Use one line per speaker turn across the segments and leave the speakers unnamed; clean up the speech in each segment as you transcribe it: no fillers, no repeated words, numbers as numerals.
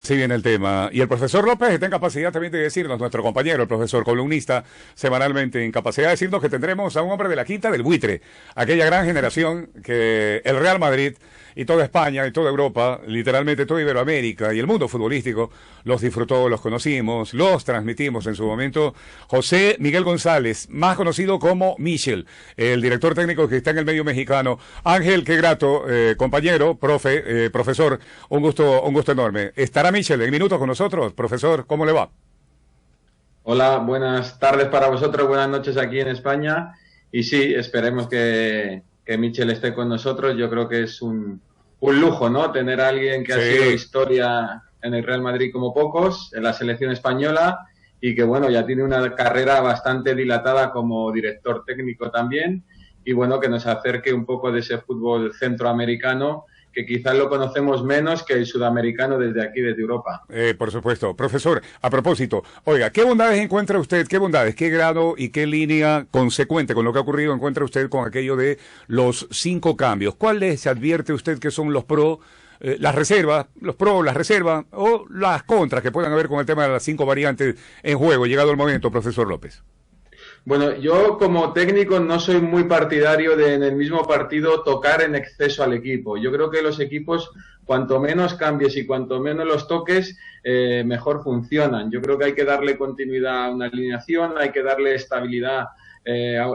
Sí, viene el tema. Y el profesor López está en capacidad también de decirnos, nuestro compañero, el profesor columnista, semanalmente en capacidad de decirnos que tendremos a un hombre de la quinta del buitre, aquella gran generación que el Real Madrid y toda España y toda Europa, literalmente toda Iberoamérica y el mundo futbolístico, los disfrutó, los conocimos, los transmitimos en su momento. José Miguel González, más conocido como Michel, el director técnico que está en el medio mexicano. Ángel, qué grato, compañero, profesor, un gusto enorme. Estará Michel en minutos con nosotros. Profesor, ¿cómo le va?
Hola, buenas tardes para vosotros, buenas noches aquí en España. Y sí, esperemos que Michel esté con nosotros. Yo creo que es un lujo, ¿no? Tener a alguien que ha sido
Sí.
historia en el Real Madrid como pocos, en la selección española, y que, bueno, ya tiene una carrera bastante dilatada como director técnico también. Y, bueno, que nos acerque un poco de ese fútbol centroamericano, que quizás lo conocemos menos que el sudamericano desde aquí, desde Europa.
Por supuesto. Profesor, a propósito, oiga, ¿qué bondades encuentra usted, qué bondades, qué grado y qué línea consecuente con lo que ha ocurrido encuentra usted con aquello de los 5 cambios? ¿Cuáles advierte usted que son los pro, las reservas, los pro, las reservas o las contras que puedan haber con el tema de las 5 variantes en juego, llegado el momento, profesor López?
Bueno, yo como técnico no soy muy partidario de en el mismo partido tocar en exceso al equipo. Yo creo que los equipos, cuanto menos cambies y cuanto menos los toques, mejor funcionan. Yo creo que hay que darle continuidad a una alineación, hay que darle estabilidad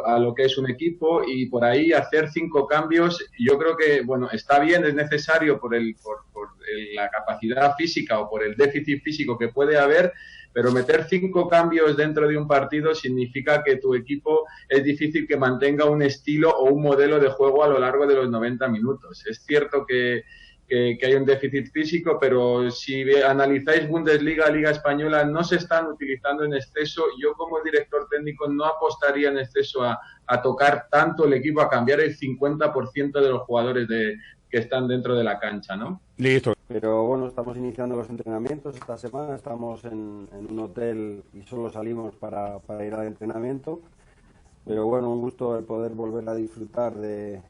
a lo que es un equipo, y por ahí hacer 5 cambios, yo creo que, bueno, está bien, es necesario por la capacidad física o por el déficit físico que puede haber, pero meter 5 cambios dentro de un partido significa que tu equipo es difícil que mantenga un estilo o un modelo de juego a lo largo de los 90 minutos. Es cierto que hay un déficit físico, pero si analizáis Bundesliga, Liga Española, no se están utilizando en exceso. Yo como director técnico no apostaría en exceso a tocar tanto el equipo, a cambiar el 50% de los jugadores que están dentro de la cancha, ¿no?
Listo.
Pero bueno, estamos iniciando los entrenamientos esta semana, estamos en un hotel y solo salimos para ir al entrenamiento. Pero bueno, un gusto el poder volver a disfrutar de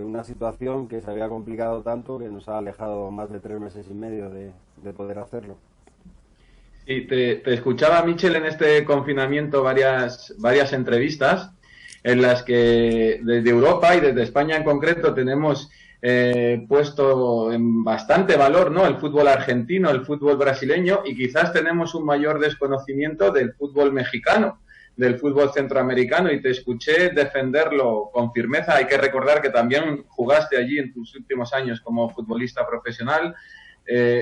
una situación que se había complicado tanto, que nos ha alejado más de 3 meses y medio de poder hacerlo.
Sí, te escuchaba, Michel, en este confinamiento varias entrevistas en las que desde Europa y desde España en concreto tenemos puesto en bastante valor, ¿no?, el fútbol argentino, el fútbol brasileño, y quizás tenemos un mayor desconocimiento del fútbol mexicano, del fútbol centroamericano, y te escuché defenderlo con firmeza. Hay que recordar que también jugaste allí en tus últimos años como futbolista profesional.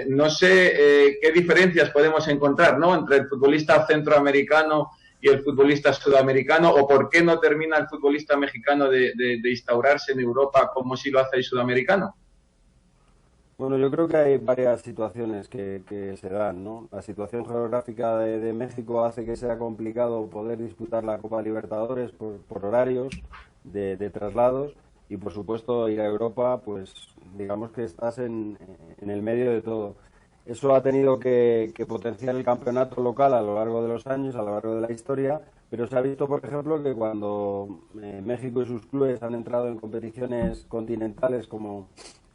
No sé qué diferencias podemos encontrar, ¿no?, entre el futbolista centroamericano y el futbolista sudamericano, o por qué no termina el futbolista mexicano de instaurarse en Europa como si lo hace el sudamericano.
Bueno, yo creo que hay varias situaciones que se dan, ¿no? La situación geográfica de México hace que sea complicado poder disputar la Copa Libertadores por horarios de traslados, y por supuesto ir a Europa, pues digamos que estás en el medio de todo. Eso ha tenido que potenciar el campeonato local a lo largo de los años, a lo largo de la historia, pero se ha visto, por ejemplo, que cuando México y sus clubes han entrado en competiciones continentales, como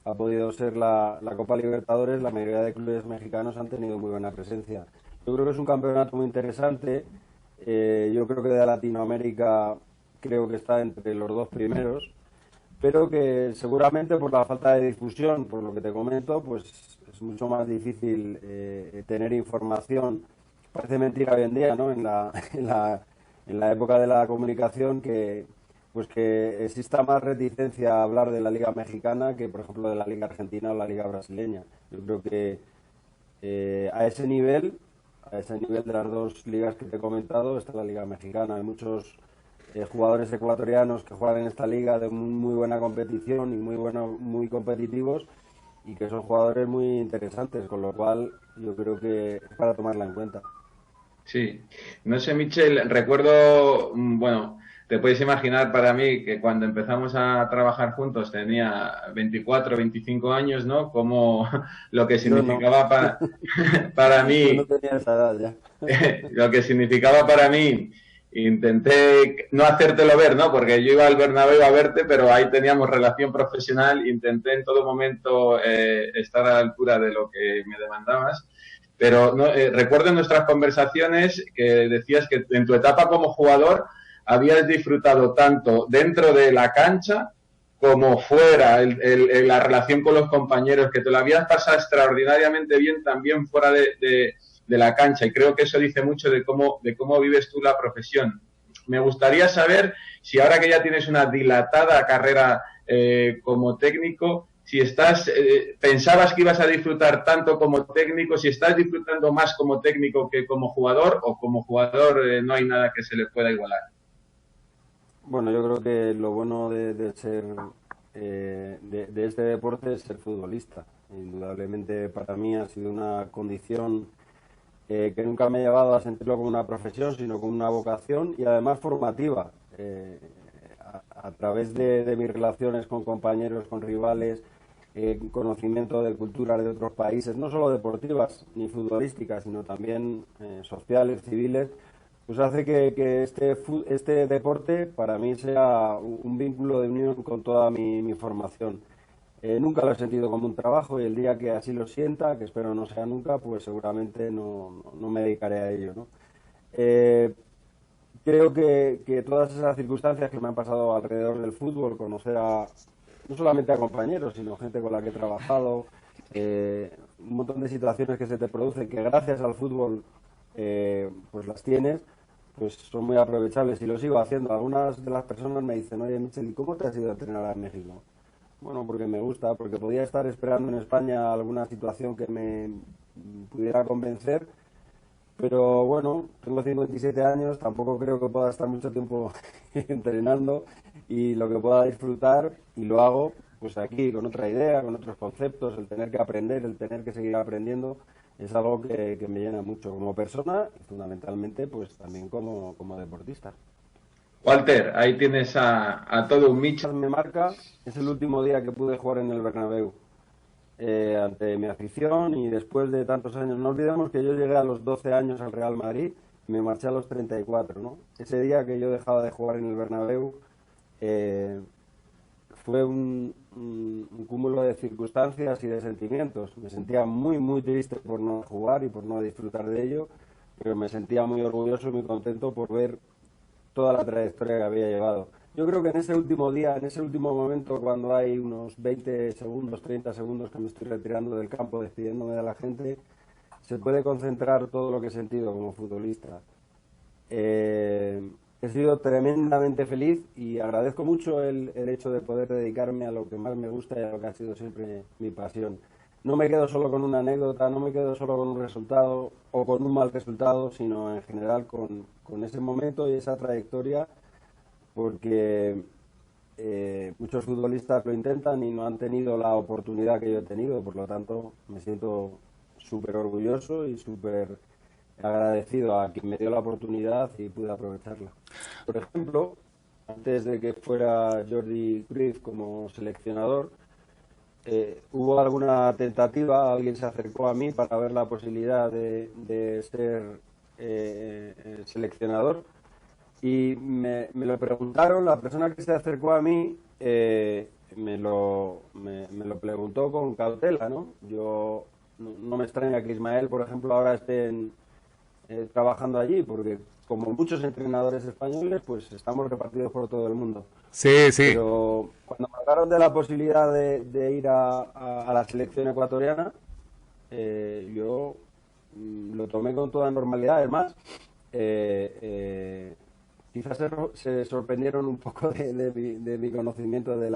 ha podido ser la Copa Libertadores, la mayoría de clubes mexicanos han tenido muy buena presencia. Yo creo que es un campeonato muy interesante. Yo creo que de Latinoamérica creo que está entre los 2 primeros, pero que seguramente por la falta de difusión, por lo que te comento, pues es mucho más difícil tener información. Parece mentira hoy en día, ¿no?, en la época de la comunicación, que exista más reticencia a hablar de la Liga Mexicana que, por ejemplo, de la Liga Argentina o la Liga Brasileña. Yo creo que a ese nivel de las 2 ligas que te he comentado, está la Liga Mexicana. Hay muchos jugadores ecuatorianos que juegan en esta liga de muy buena competición y muy competitivos, y que son jugadores muy interesantes, con lo cual yo creo que es para tomarla en cuenta.
Sí, no sé, Michel, recuerdo, bueno, te puedes imaginar para mí que cuando empezamos a trabajar juntos tenía 24, 25 años, ¿no? Como lo que
Yo no,
significaba para
yo no
mí,
tenía esa edad ya.
lo que significaba para mí intenté no hacértelo ver, ¿no? Porque yo iba al Bernabéu a verte, pero ahí teníamos relación profesional. Intenté en todo momento estar a la altura de lo que me demandabas. Pero no, recuerdo en nuestras conversaciones que decías que en tu etapa como jugador habías disfrutado tanto dentro de la cancha como fuera, la relación con los compañeros, que te lo habías pasado extraordinariamente bien también fuera de la cancha, y creo que eso dice mucho de cómo vives tú la profesión. Me gustaría saber si ahora que ya tienes una dilatada carrera como técnico, si pensabas que ibas a disfrutar tanto como técnico, si estás disfrutando más como técnico que como jugador, o como jugador no hay nada que se le pueda igualar.
Bueno, yo creo que lo bueno de ser de este deporte es ser futbolista. Indudablemente para mí ha sido una condición que nunca me ha llevado a sentirlo como una profesión, sino como una vocación, y además formativa. A través de mis relaciones con compañeros, con rivales, conocimiento de culturas de otros países, no solo deportivas ni futbolísticas, sino también sociales, civiles, pues hace que este deporte para mí sea un vínculo de unión con toda mi formación. Nunca lo he sentido como un trabajo, y el día que así lo sienta, que espero no sea nunca, pues seguramente no me dedicaré a ello, ¿no? Creo que todas esas circunstancias que me han pasado alrededor del fútbol, conocer no solamente a compañeros, sino gente con la que he trabajado, un montón de situaciones que se te producen que gracias al fútbol pues las tienes, pues son muy aprovechables, y lo sigo haciendo. Algunas de las personas me dicen: oye, Michel, ¿y cómo te has ido a entrenar a México? Bueno, porque me gusta, porque podía estar esperando en España alguna situación que me pudiera convencer, pero bueno, tengo 57 años, tampoco creo que pueda estar mucho tiempo entrenando, y lo que pueda disfrutar, y lo hago pues aquí con otra idea, con otros conceptos. El tener que aprender, el tener que seguir aprendiendo, es algo que me llena mucho como persona, y fundamentalmente pues también como deportista.
Walter, ahí tienes a todo un Michel.
Me marca, es el último día que pude jugar en el Bernabéu ante mi afición, y después de tantos años. No olvidemos que yo llegué a los 12 años al Real Madrid y me marché a los 34, ¿no? Ese día que yo dejaba de jugar en el Bernabéu fue un cúmulo de circunstancias y de sentimientos. Me sentía muy, muy triste por no jugar y por no disfrutar de ello, pero me sentía muy orgulloso y muy contento por ver toda la trayectoria que había llevado. Yo creo que en ese último día, en ese último momento, cuando hay unos 20 segundos, 30 segundos que me estoy retirando del campo, despidiéndome de la gente, se puede concentrar todo lo que he sentido como futbolista. He sido tremendamente feliz, y agradezco mucho el hecho de poder dedicarme a lo que más me gusta y a lo que ha sido siempre mi pasión. No me quedo solo con una anécdota, no me quedo solo con un resultado o con un mal resultado, sino en general con ese momento y esa trayectoria, porque muchos futbolistas lo intentan y no han tenido la oportunidad que yo he tenido. Por lo tanto, me siento súper orgulloso y súper agradecido a quien me dio la oportunidad y pude aprovecharla. Por ejemplo, antes de que fuera Jordi Cruyff como seleccionador, hubo alguna tentativa, alguien se acercó a mí para ver la posibilidad de ser seleccionador, y me lo preguntaron. La persona que se acercó a mí me lo preguntó con cautela, ¿no? Yo no me extraña que Ismael, por ejemplo, ahora esté trabajando allí, porque como muchos entrenadores españoles, pues estamos repartidos por todo el mundo.
Sí, sí.
Pero cuando me hablaron de la posibilidad de ir a la selección ecuatoriana, yo lo tomé con toda normalidad. Además, quizás se sorprendieron un poco de mi conocimiento de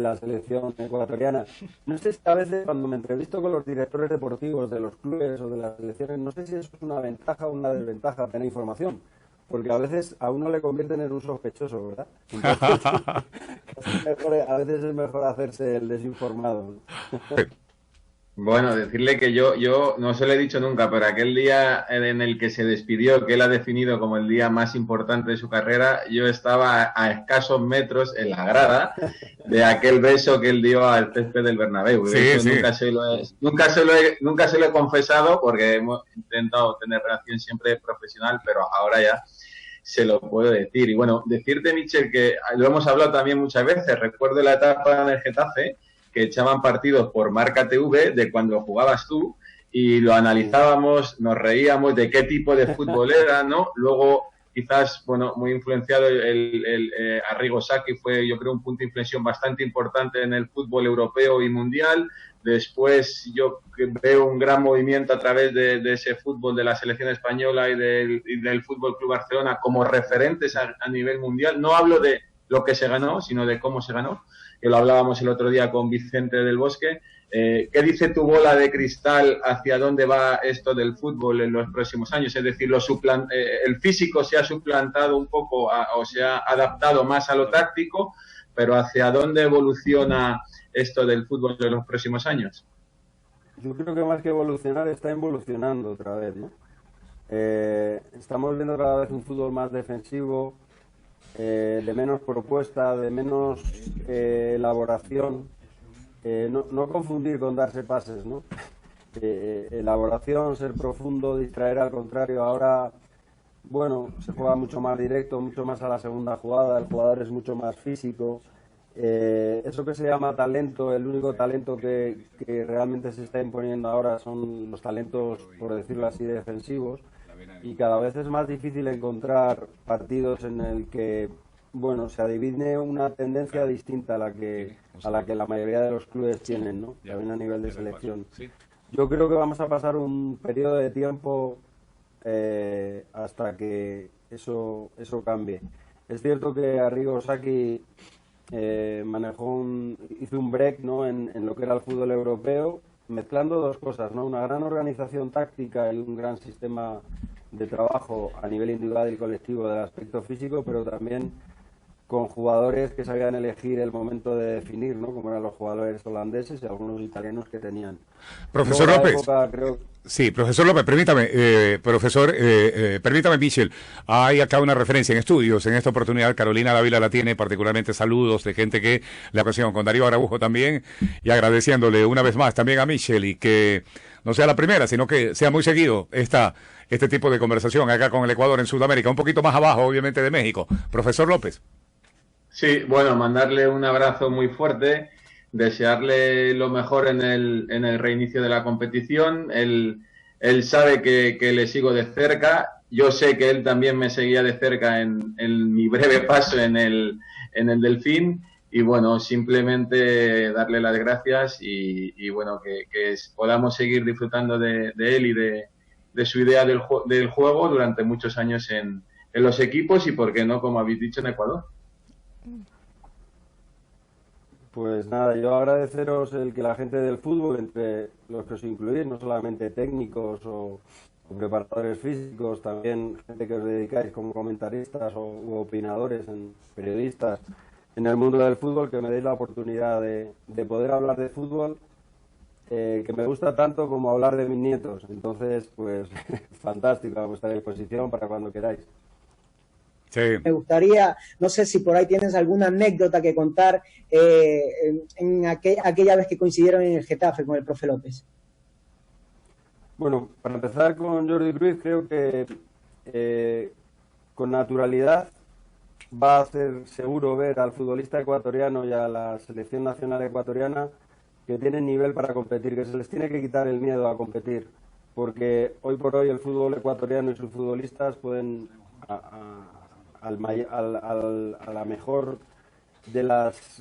la selección ecuatoriana. No sé si a veces cuando me entrevisto con los directores deportivos de los clubes o de las selecciones, no sé si eso es una ventaja o una desventaja tener información, porque a veces a uno le convierten en un sospechoso, ¿verdad? Entonces, a veces es mejor hacerse el desinformado.
Bueno, decirle que yo no se lo he dicho nunca, pero aquel día en el que se despidió, que él ha definido como el día más importante de su carrera, yo estaba a escasos metros en la grada de aquel beso que él dio al césped del Bernabéu.
Sí,
eso
sí.
Nunca se lo he confesado, porque hemos intentado tener relación siempre profesional, pero ahora ya. se lo puedo decir. Y bueno, decirte, Michel, que lo hemos hablado también muchas veces. Recuerdo la etapa en el Getafe, que echaban partidos por Marca TV de cuando jugabas tú, y lo analizábamos, nos reíamos de qué tipo de fútbol era, ¿no? Luego, quizás, bueno, muy influenciado Arrigo Sacchi fue, yo creo, un punto de inflexión bastante importante en el fútbol europeo y mundial. Después yo veo un gran movimiento a través de ese fútbol de la selección española y del Fútbol Club Barcelona como referentes a nivel mundial. No hablo de lo que se ganó, sino de cómo se ganó, que lo hablábamos el otro día con Vicente del Bosque. ¿Qué dice tu bola de cristal hacia dónde va esto del fútbol en los próximos años? Es decir, el físico se ha suplantado un poco o se ha adaptado más a lo táctico, pero ¿hacia dónde evoluciona esto del fútbol en los próximos años?
Yo creo que más que evolucionar, está involucionando otra vez, ¿no? Estamos viendo cada vez un fútbol más defensivo, de menos propuesta, de menos elaboración. No confundir con darse pases, ¿no? Elaboración, ser profundo, distraer al contrario. Ahora, bueno, se juega mucho más directo, mucho más a la segunda jugada, el jugador es mucho más físico. Eso que se llama talento, el único talento que realmente se está imponiendo ahora son los talentos, por decirlo así, defensivos, y cada vez es más difícil encontrar partidos en el que, bueno, se adivine una tendencia distinta a la que la mayoría de los clubes tienen, ¿no? También a nivel de selección. Yo creo que vamos a pasar un periodo de tiempo hasta que eso cambie. Es cierto que Arrigo Sacchi hizo un break, ¿no? en lo que era el fútbol europeo, mezclando dos cosas, ¿no? Una gran organización táctica y un gran sistema de trabajo a nivel individual y colectivo del aspecto físico, pero también con jugadores que sabían elegir el momento de definir, ¿no? Como eran los jugadores holandeses y algunos italianos que tenían.
Profesor López. Sí, profesor López, permítame, permítame, Michel, hay acá una referencia en estudios, en esta oportunidad Carolina Dávila la tiene, particularmente saludos de gente que le ocasión, con Darío Araujo también, y agradeciéndole una vez más también a Michel, y que no sea la primera, sino que sea muy seguido este tipo de conversación acá con el Ecuador en Sudamérica, un poquito más abajo, obviamente, de México. Profesor López.
Sí, bueno, mandarle un abrazo muy fuerte, desearle lo mejor en el reinicio de la competición. Él sabe que le sigo de cerca. Yo sé que él también me seguía de cerca en mi breve paso en el Delfín. Y bueno, simplemente darle las gracias y bueno, que podamos seguir disfrutando de él y de su idea del juego durante muchos años en los equipos y, por qué no, como habéis dicho, en Ecuador.
Pues nada, yo agradeceros el que la gente del fútbol, entre los que os incluís, no solamente técnicos o preparadores físicos, también gente que os dedicáis como comentaristas u opinadores, periodistas en el mundo del fútbol, que me deis la oportunidad de poder hablar de fútbol, que me gusta tanto como hablar de mis nietos. Entonces, pues fantástico, a vuestra disposición para cuando queráis.
Sí.
Me gustaría, no sé si por ahí tienes alguna anécdota que contar en aquella vez que coincidieron en el Getafe con el profe López.
Bueno, para empezar con Jordi Cruyff, creo que con naturalidad va a hacer seguro ver al futbolista ecuatoriano y a la selección nacional ecuatoriana que tienen nivel para competir, que se les tiene que quitar el miedo a competir, porque hoy por hoy el fútbol ecuatoriano y sus futbolistas pueden a la mejor de las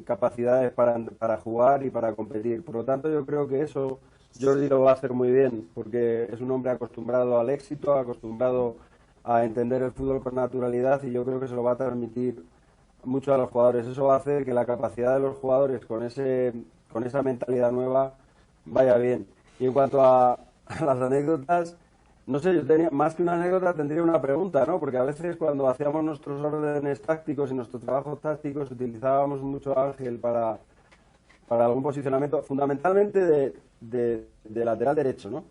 capacidades para jugar y para competir. Por lo tanto, yo creo que eso Jordi lo va a hacer muy bien, porque es un hombre acostumbrado al éxito, acostumbrado a entender el fútbol con naturalidad, y yo creo que se lo va a transmitir mucho a los jugadores. Eso va a hacer que la capacidad de los jugadores con esa mentalidad nueva vaya bien. Y en cuanto a las anécdotas, no sé, yo tenía más que una anécdota, tendría una pregunta, ¿no? Porque a veces cuando hacíamos nuestros órdenes tácticos y nuestros trabajos tácticos utilizábamos mucho a Ángel para algún posicionamiento, fundamentalmente de lateral derecho, ¿no?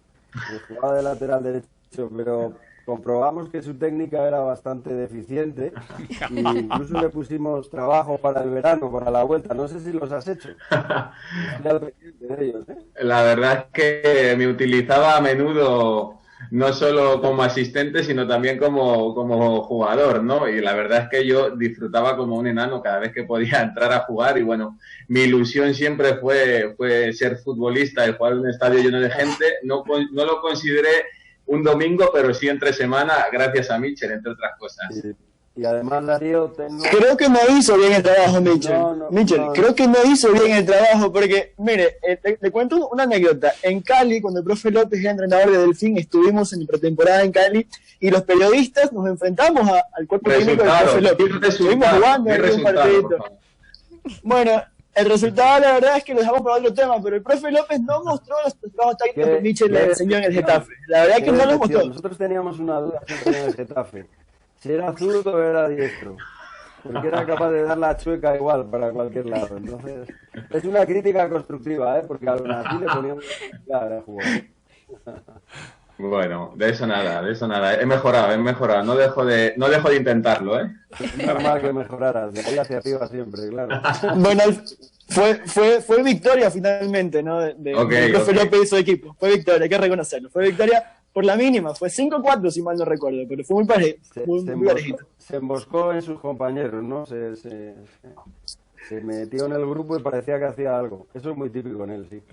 Jugaba de lateral derecho, pero comprobamos que su técnica era bastante deficiente e incluso le pusimos trabajo para el verano, para la vuelta. No sé si los has hecho. De ellos, ¿eh?
La verdad es que me utilizaba a menudo no solo como asistente, sino también como jugador, ¿no? Y la verdad es que yo disfrutaba como un enano cada vez que podía entrar a jugar y bueno, mi ilusión siempre fue ser futbolista y jugar en un estadio lleno de gente. No lo consideré un domingo, pero sí entre semana, gracias a Mitchell, entre otras cosas.
Y además, Darío,
creo que no hizo bien el trabajo, Mitchell. Creo que no hizo bien el trabajo, porque, mire, te cuento una anécdota. En Cali, cuando el profe López era entrenador de Delfín, estuvimos en pretemporada en Cali, y los periodistas nos enfrentamos al cuerpo técnico del profe López. Estuvimos jugando en un partidito. Bueno, el resultado, la verdad, es que lo dejamos para otro tema, pero el profe López no mostró los trabajos tácticos que Mitchell le enseñó en el Getafe. La verdad es que no los mostró.
Nosotros teníamos una duda siempre en el Getafe. Si era zurdo o era diestro, porque era capaz de dar la chueca igual para cualquier lado. Entonces, es una crítica constructiva, porque aún así le poníamos a jugar.
Bueno, de eso nada. He mejorado. No dejo de intentarlo, ¿eh?
Es normal que mejoraras, de ahí hacia arriba siempre, claro.
Bueno, fue victoria finalmente, ¿no? Del profe López y su equipo. Fue victoria, hay que reconocerlo. Fue victoria por la mínima, fue 5-4 si mal no recuerdo, pero fue muy parejito.
Se emboscó en sus compañeros, ¿no? Se metió en el grupo y parecía que hacía algo. Eso es muy típico en él, sí.